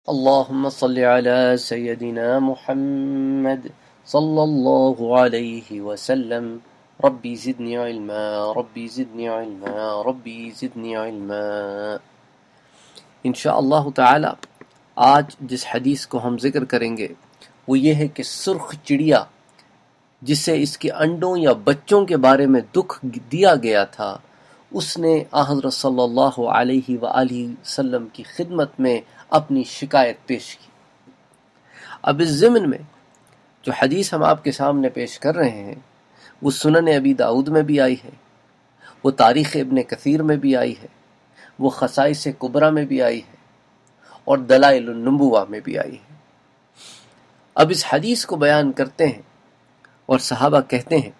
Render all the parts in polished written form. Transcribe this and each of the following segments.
اللهم صل على سيدنا محمد صلى الله عليه وسلم ربي زدني علما ربي زدني علما ربي زدني علما۔ انشاءاللہ تعالی آج جس حدیث کو ہم ذکر کریں گے وہ یہ ہے کہ سرخ چڑیا جسے اس کے انڈوں یا بچوں کے بارے میں دکھ دیا گیا تھا، اس نے حضرت صلی اللہ علیہ وآلہ وسلم کی خدمت میں اپنی شکایت پیش کی۔ اب اس ضمن میں جو حدیث ہم آپ کے سامنے پیش کر رہے ہیں وہ سنن ابی داؤد میں بھی آئی ہے، وہ تاریخ ابن کثیر میں بھی آئی ہے، وہ خصائص کبریٰ میں بھی آئی ہے اور دلائل النبوہ میں بھی آئی ہے۔ اب اس حدیث کو بیان کرتے ہیں اور صحابہ کہتے ہیں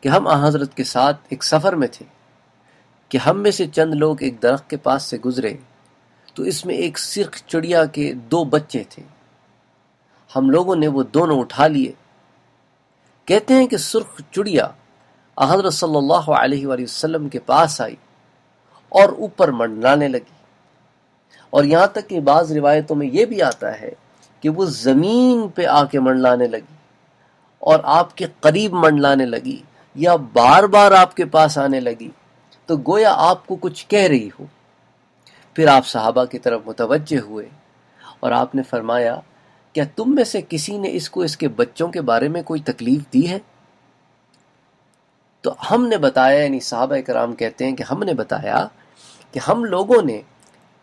کہ ہم حضرت کے ساتھ ایک سفر میں تھے کہ ہم میں سے چند لوگ ایک درخت کے پاس سے گزرے تو اس میں ایک سرخ چڑیا کے 2 بچے تھے، ہم لوگوں نے وہ دونوں اٹھا لیے۔ کہتے ہیں کہ سرخ چڑیا حضرت صلی اللہ علیہ وآلہ وسلم کے پاس آئی اور اوپر منڈلانے لگی، اور یہاں تک کہ بعض روایتوں میں یہ بھی آتا ہے کہ وہ زمین پہ آ کے منڈلانے لگی اور آپ کے قریب منڈلانے لگی یا بار بار آپ کے پاس آنے لگی، تو گویا آپ کو کچھ کہہ رہی ہو۔ پھر آپ صحابہ کی طرف متوجہ ہوئے اور آپ نے فرمایا کیا تم میں سے کسی نے اس کو اس کے بچوں کے بارے میں کوئی تکلیف دی ہے؟ تو ہم نے بتایا، یعنی صحابہ کرام کہتے ہیں کہ ہم نے بتایا کہ ہم لوگوں نے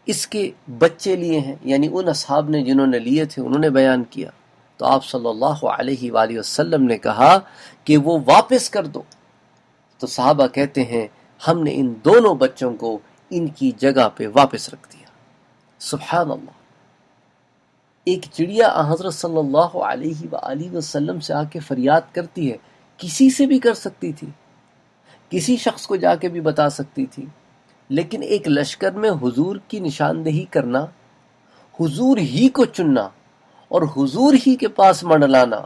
اس کے بچے لیے ہیں، یعنی ان اصحاب نے جنہوں نے لیے تھے انہوں نے بیان کیا، تو آپ صلی اللہ علیہ وآلہ وسلم نے کہا کہ وہ واپس کر دو۔ تو صحابہ کہتے ہیں ہم نے ان دونوں بچوں کو ان کی جگہ پہ واپس رکھ دیا۔ سبحان اللہ، ایک چڑیا حضرت صلی اللہ علیہ وآلہ وسلم سے آ کے فریاد کرتی ہے، کسی سے بھی کر سکتی تھی، کسی شخص کو جا کے بھی بتا سکتی تھی، لیکن ایک لشکر میں حضور کی نشاندہی کرنا، حضور ہی کو چننا اور حضور ہی کے پاس منڈلانا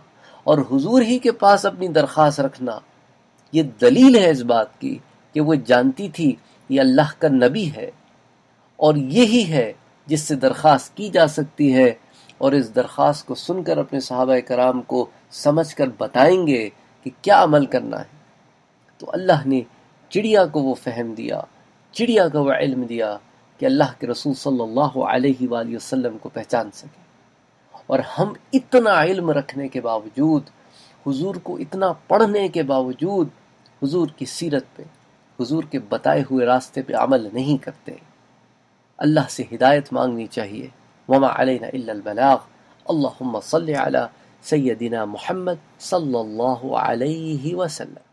اور حضور ہی کے پاس اپنی درخواست رکھنا، یہ دلیل ہے اس بات کی کہ وہ جانتی تھی یہ اللہ کا نبی ہے اور یہی ہے جس سے درخواست کی جا سکتی ہے، اور اس درخواست کو سن کر اپنے صحابہ کرام کو سمجھ کر بتائیں گے کہ کیا عمل کرنا ہے۔ تو اللہ نے چڑیا کو وہ فہم دیا، چڑیا کو وہ علم دیا کہ اللہ کے رسول صلی اللہ علیہ وآلہ وسلم کو پہچان سکے، اور ہم اتنا علم رکھنے کے باوجود، حضور کو اتنا پڑھنے کے باوجود حضور کی سیرت پہ، حضور کے بتائے ہوئے راستے پہ عمل نہیں کرتے۔ اللہ سے ہدایت مانگنی چاہیے۔ وما علینا الا البلاغ۔ اللہم صل علی سیدنا محمد صلی اللہ علیہ وسلم۔